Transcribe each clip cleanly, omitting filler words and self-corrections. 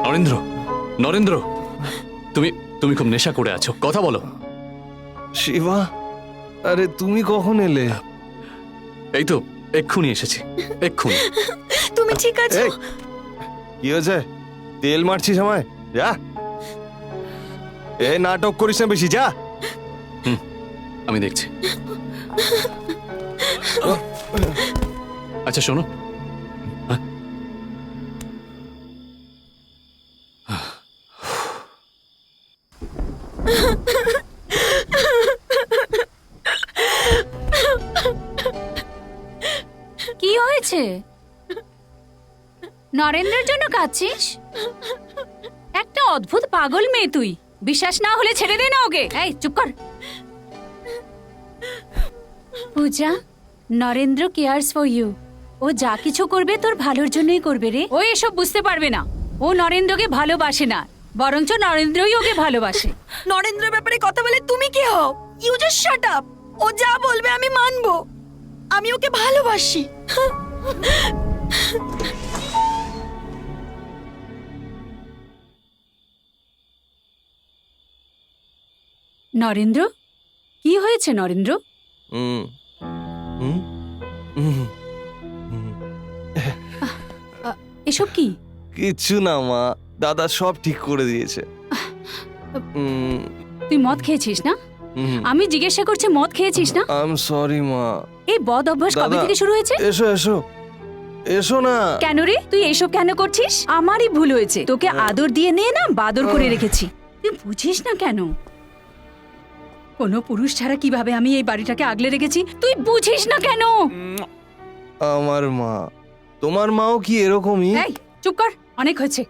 নরেন্দ্র, নরেন্দ্র, তুমি তুমি খুব নেশা করে আছো, কথা বলো। শিবা, আরে তুমি কখন এলে? এই তো এক্ষুনি এসেছি, এক্ষুনি। তুমি ঠিক আছো? এই, কি হয়েছে? তেল মারছিস আমায়? যা, এই নাটক করিস না বেশি, যা। আমি দেখছি। আচ্ছা শোনো, কি হয়েছে? নরেন্দ্রের জন্য কাঁদছিস? একটা অদ্ভুত পাগল মেয়ে তুই। বিশ্বাস না হলে ছেড়ে দে না ওকে। এই চুপ কর। পূজা, নরেন্দ্র কেয়ারস ফর ইউ। ও যা কিছু করবে তোর ভালোর জন্যই করবে রে। ও এসব বুঝতে পারবে না। ও নরেন্দ্রকে ভালোবাসে না, বরঞ্চ নরেন্দ্রই ওকে ভালোবাসে। নরেন্দ্রের ব্যাপারে কথা বলে তুমি কি হও? You just shut up. ও যা বলবে আমি মানবো। আমি ওকে ভালোবাসি। নরেন্দ্র, কি হয়েছে নরেন্দ্র? হুম হুম হুম। এসব কি? কিচ্ছু না মা, দাদা সব ঠিক করে দিয়েছে। তুই মদ খেয়েছিস না? আমি জিজ্ঞাসা করছি, মদ খেয়েছিস না? আই এম সরি মা। এই বদ অভ্যাস কবে দাদা, থেকে শুরু হয়েছে? এসো এসো এসো না। কেন রে, তুই এইসব কেন করছিস? আমারই ভুল হয়েছে, তোকে আদর দিয়ে নিয়ে না বাদর করে রেখেছি। তুই বুঝিস না কেন? কোনো পুরুষ ছাড়া কিভাবে আমি এই বাড়িটাকে আগলে রেখেছি, তুই বুঝিস না কেন? আমার মা, তোমার মাও কি এরকমই? এই চুপ কর, অনেক হয়েছে।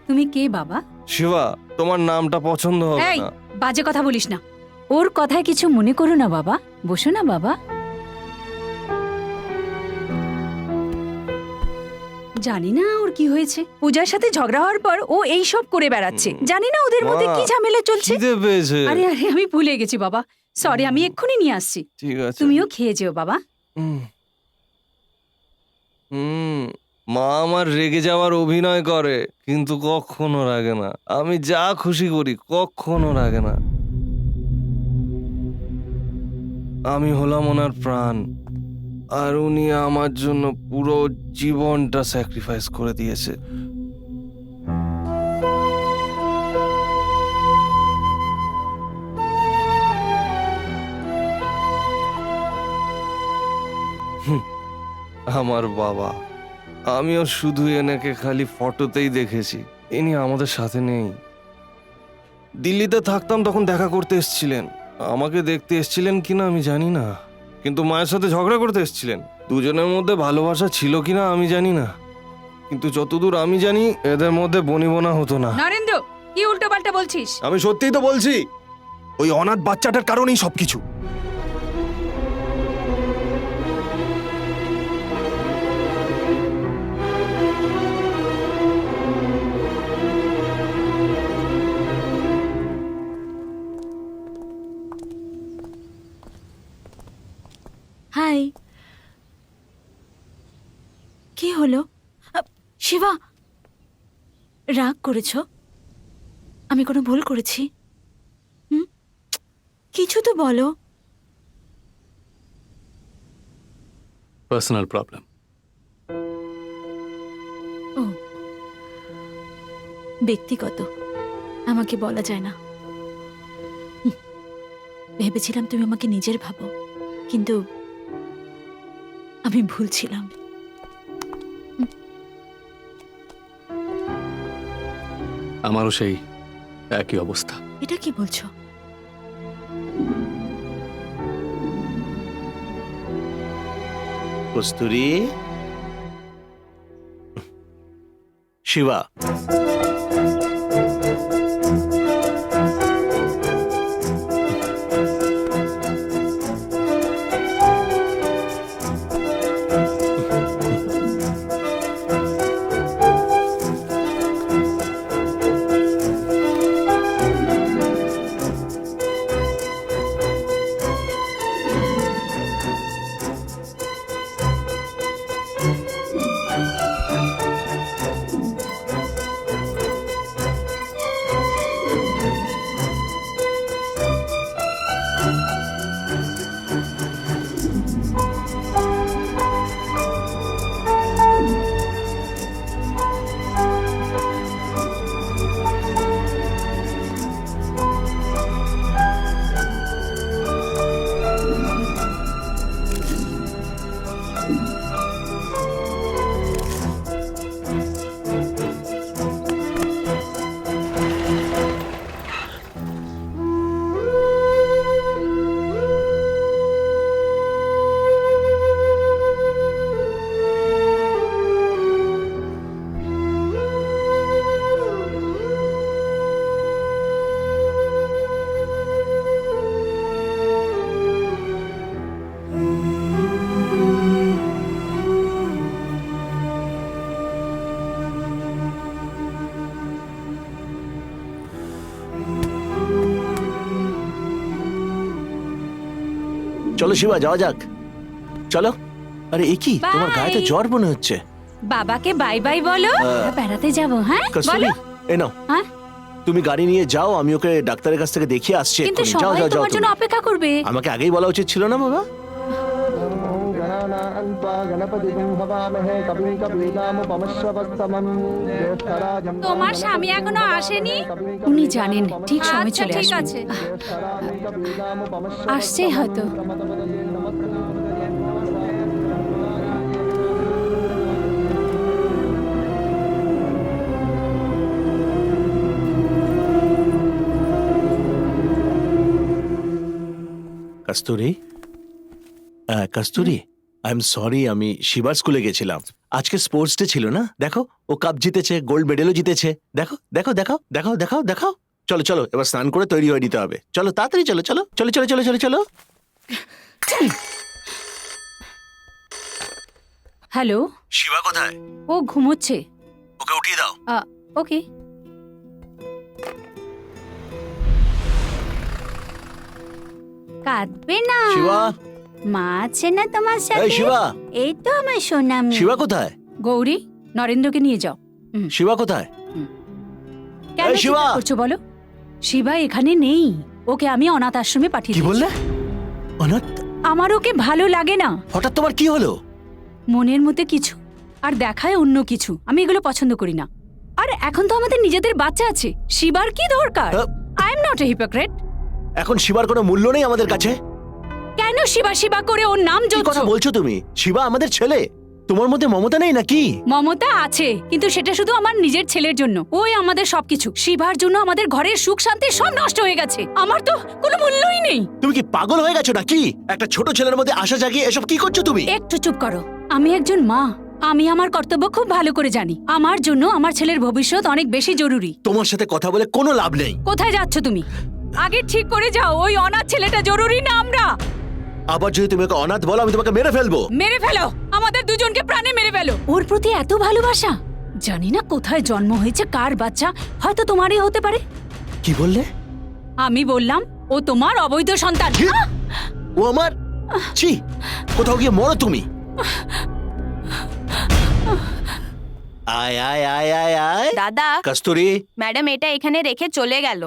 তুমি কে বাবা? শিবা, তোমার নামটা পছন্দ হবে এই না। বাজে কথা বলিস না। ওর কথায় কিছু মনে করো না বাবা, বসো না বাবা। জানি না ওর কি হয়েছে। পূজার সাথে ঝগড়া হওয়ার পর ও এই সব করে বেড়াচ্ছে। জানি না ওদের মধ্যে মা, কি ঝামেলা চলছে। খিদে পেয়েছে। আরে আরে আমি ভুলে গেছি বাবা, সরি। আমি এক্ষুনি নিয়ে আসছি। ঠিক আছে। তুমিও খেয়ে যেও বাবা। হুম হুম, মা আমার রেগে যাওয়ার অভিনয় করে, কিন্তু কখনো রাগে না। আমি যা খুশি করি কখনো রাগে না। আমি হলাম ওনার প্রাণ, আর উনি আমার জন্য পুরো জীবনটা স্যাক্রিফাইস করে দিয়েছে। আমার বাবা, আমিও শুধু এনাকে খালি ফটোতেই দেখেছি, ইনি আমাদের সাথে নেই। দিল্লিতে থাকতাম তখন দেখা করতে এসেছিলেন, আমাকে দেখতে এসেছিলেন কিনা আমি জানি না, কিন্তু মায়ের সাথে ঝগড়া করতে এসেছিলেন। দুজনের মধ্যে ভালোবাসা ছিল কিনা আমি জানি না, কিন্তু যতদূর আমি জানি এদের মধ্যে বনিবনা হতো না। নরেন্দ্র, কি উল্টো পাল্টা বলছিস? আমি সত্যিই তো বলছি, ওই অনাথ বাচ্চাটার কারণেই সবকিছু। হাই। কি হলো? শিবা, রাগ করেছ? আমি কোনো ভুল করেছি? কিছু তো বলো। Personal problem. ও, ব্যক্তিগত, আমাকে বলা যায় না। ভেবেছিলাম তুমি আমাকে নিজের ভাবো, কিন্তু আমি ভুল ছিলাম। আমারও সেই একই অবস্থা। এটা কি বলছো? কস্তুরী, শিবা, চলো শিবা যাওয়া যাক, চলো। আরে এ কি, তোমার Bye. গায়ে তো জ্বর মনে হচ্ছে। বাবাকে বাই বাই বলো, আমরা বেড়াতে যাব। হ্যাঁ কস্তুরী, বলো। এ নাও, হ্যাঁ তুমি গাড়ি নিয়ে যাও, আমি ওকে ডাক্তারের কাছ থেকে দেখিয়ে আসছি। কিন্তু এক্ষুনি। যাও সবাই যাও যাও তোমার জন্য তুমি। অপেক্ষা করবে। আমাকে আগেই বলা উচিত ছিল না বাবা? তোমার স্বামী এখনো আসেনি? উনি জানেন ঠিক সময় চলে ঠিক আসবে। আছে। আসছেই হয়তো। কস্তুরী, কস্তুরী, আই এম সরি, আমি শিবার স্কুলে গেছিলাম। আজকে স্পোর্টস ডে ছিল না, দেখো ও কাপ জিতেছে, গোল্ড মেডেলও জিতেছে। দেখো দেখো দেখাও দেখাও দেখাও দেখাও। চলো চলো, এবার স্নান করে তৈরি হয়ে নিতে হবে। চলো তাড়াতাড়ি, চলো চলো চলো চলো চলো চলো চলো। হ্যালো, শিবা কোথায়? ও ঘুমোচ্ছে। ওকে উঠিয়ে দাও। ওকে। কাঁদবে না, শিবা, মা আছে না তোমার এই সাথে? শিবা, এই তো আমার সোনা মেয়ে। শিবা কোথায়? গৌরী, নরেন্দ্রকে নিয়ে যাও। শিবা কোথায়? কেন এই শিবা! চিন্তা করছো বলো? শিবা এখানে নেই, ওকে আমি অনাথ আশ্রমে পাঠিয়ে কি দিয়েছি। বললে? অনাথ? আমার ওকে ভালো লাগে না, হঠাৎ তোমার কি হলো? মনের মধ্যে কিছু আর দেখায় অন্য কিছু। আমি এগুলো পছন্দ করি না। আর এখন তো আমাদের নিজেদের বাচ্চা আছে, শিবার কি দরকার? I am not a hypocrite. এখন শিবার কোনো মূল্য নেই আমাদের কাছে? কেন শিবা শিবা করে ওর নাম কি কথা জপছো? বলছো তুমি? শিবা আমাদের ছেলে, তোমার মধ্যে মমতা নেই নাকি? মমতা আছে, কিন্তু সেটা শুধু আমার নিজের ছেলের জন্য। ওই আমাদের সবকিছু। শিবার জন্য আমাদের ঘরের সুখ শান্তি সব নষ্ট হয়ে গেছে। আমার তো কোনো মূল্যই নেই। তুমি কি পাগল হয়ে গেছো নাকি? একটা ছোট ছেলের মধ্যে আশা জাগিয়ে এসব কি করছো তুমি? একটু চুপ করো। আমি একজন মা, আমি আমার কর্তব্য খুব ভালো করে জানি। আমার জন্য আমার ছেলের ভবিষ্যৎ অনেক বেশি জরুরি। তোমার সাথে কথা বলে কোনো লাভ নেই। কোথায় যাচ্ছ তুমি? আগে ঠিক করে যাও, ওই অনাথ ছেলেটা জরুরি না আমরা। আবার যদি তুমি ওকে অনাথ বলো, আমি তোমাকে মেরে ফেলবো। মেরে ফেলো, আমাদের দুজনকে প্রাণে মেরে ফেলো। ওর প্রতি এত ভালোবাসা, জানি না কোথায় জন্ম হয়েছে, কার বাচ্চা, হয়তো তোমারই হতে পারে। কি বললে? আমি বললাম ও তোমার অবৈধ সন্তান। কি? ও আমার? ছি, কোথাও গিয়ে মরো তুমি। আয় আয় আয় আয় আয়। দাদা, কস্তুরী, ম্যাডাম এটা এখানে রেখে চলে গেল।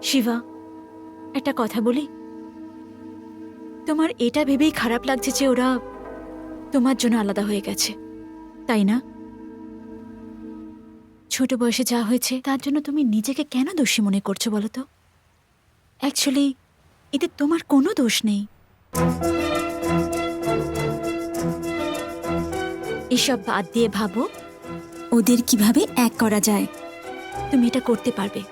শিবা, একটা কথা বলি? তোমার এটা ভেবেই খারাপ লাগছে যে ওরা তোমার জন্য আলাদা হয়ে গেছে, তাই না? ছোট বয়সে যা হয়েছে তার জন্য তুমি নিজেকে কেন দোষী মনে করছো বলো তো? অ্যাকচুয়ালি এতে তোমার কোনো দোষ নেই। এসব বাদ দিয়ে ভাবো ওদের কিভাবে এক করা যায়। তুমি এটা করতে পারবে।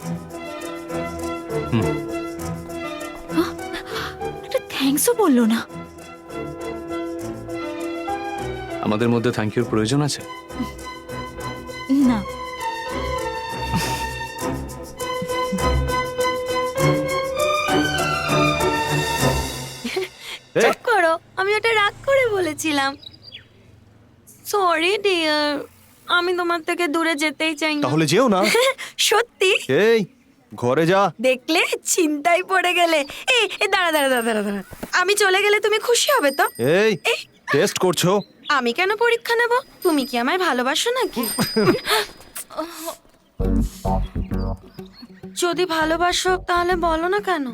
একটা থ্যাঙ্কসও বললো না। আমাদের মধ্যে থ্যাংক ইউর প্রয়োজন আছে? না, চুপ করো, আমি ওটা রাগ করে বলেছিলাম। সরি ডিয়ার, আমি তোমার থেকে দূরে যেতেই চাই না। তাহলে যেও না। সত্যি? এই ঘরে যা। দেখলে চিন্তাই পড়ে গেলে। এই এই, দাঁড়া দাঁড়া দাঁড়া দাঁড়া দাঁড়া। আমি চলে গেলে তুমি খুশি হবে তো? এই টেস্ট করছো? আমি কেন পরীক্ষা নেব? তুমি কি আমায় ভালোবাসো নাকি? যদি ভালোবাসো তাহলে বলো না কেন?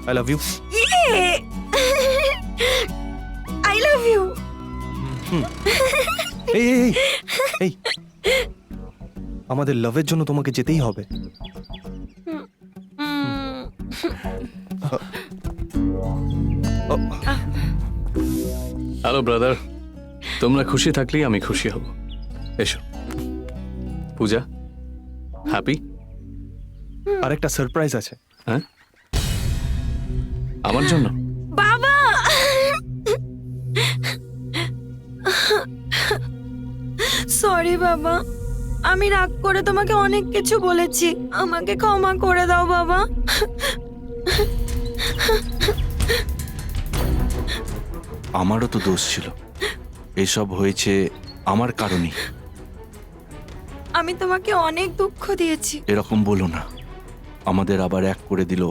I love you. I love you. এই এই এই, আমাদের লাভের জন্য তোমাকে যেতেই হবে। হ্যালো ব্রাদার, তোমরা খুশি থাকলেই আমি খুশি হব। এসো। পূজা, হ্যাপি? আরেকটা সারপ্রাইজ আছে। হ্যাঁ, আমার জন্য? বাবা সরি বাবা, আমি রাগ করে তোমাকে অনেক কিছু বলেছি, আমাকে ক্ষমা করে দাও বাবা। আমারও তো দোষ ছিল, এসব হয়েছে আমার কারণেই। আমি তোমাকে অনেক দুঃখ দিয়েছি। এরকম বলো না, আমাদের আবার এক করে দিল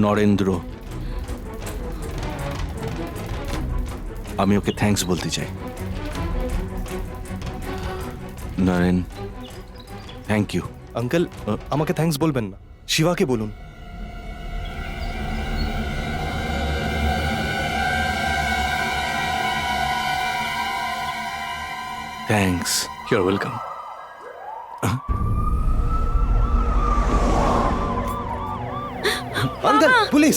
নরেন্দ্র। আমি ওকে থ্যাঙ্কস বলতে চাই। Naren, thank you. আঙ্কেল, আমাকে থ্যাঙ্কস বলবেন না, শিবাকে বলুন। Thanks. You are welcome. Uncle, police!